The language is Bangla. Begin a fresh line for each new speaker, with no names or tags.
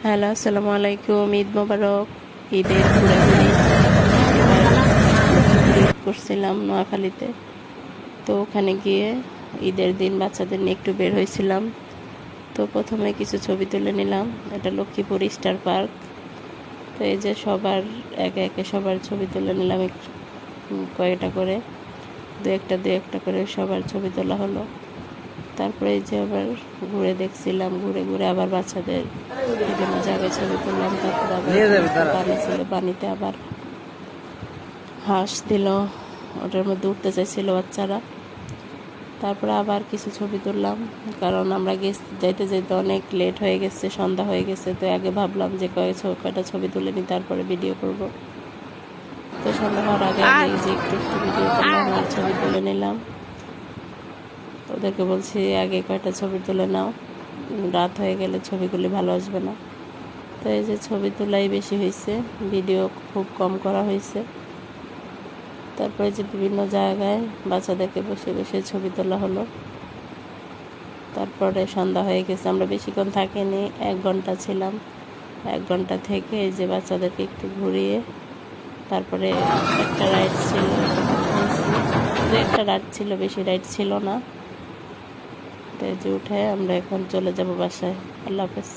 হ্যালো, আসসালামু আলাইকুম। ঈদ মোবারক। ঈদের ঘোরাঘুরি করছিলাম নোয়াখালীতে। তো ওখানে গিয়ে ঈদের দিন বাচ্চাদের নিয়ে একটু বের হয়েছিলাম। তো প্রথমে কিছু ছবি তুলে নিলাম। এটা লক্ষ্মীপুর স্টার পার্ক। তো এই যে সবার একে একে সবার ছবি তুলে নিলাম কয়েকটা করে, দু একটা করে সবার ছবি তোলা হলো। তারপরে এই যে আবার ঘুরে দেখছিলাম, ঘুরে ঘুরে আবার বাচ্চাদের বিভিন্ন জায়গায় ছবি তুললাম। তারপরে আবার পানি ছিল, পানিতে আবার হাঁস দিল, ওটার মধ্যে উঠতে চাইছিল বাচ্চারা। তারপরে আবার কিছু ছবি তুললাম, কারণ আমরা যাইতে যাইতে অনেক লেট হয়ে গেছে, সন্ধ্যা হয়ে গেছে। তো আগে ভাবলাম যে কয়টা ছবি তুলে নিই, তারপরে ভিডিও করব। তো সন্ধ্যা হওয়ার আগে আগে যে একটু একটু ভিডিও করলাম আর ছবি তুলে নিলাম। ওদেরকে বলছি আগে কয়টা ছবি তুলে নাও, রাত হয়ে গেলে ছবিগুলি ভালো আসবে না। তো এই যে ছবি তোলাই বেশি হয়েছে, ভিডিও খুব কম করা হয়েছে। তারপরে যে বিভিন্ন জায়গায় বাচ্চাদেরকে বসে বসে ছবি তোলা হলো। তারপরে সন্ধ্যা হয়ে গেছে, আমরা বেশিক্ষণ থাকিনি, 1 ঘন্টা ছিলাম। 1 ঘন্টা থেকে এই যে বাচ্চাদেরকে একটু ঘুরিয়ে তারপরে একটা রাইড ছিল, একটা রাইড ছিল, বেশি রাইড ছিল না। তো এই যে উঠে আমরা এখন চলে যাব বাসায়। আল্লাহ হাফেজ।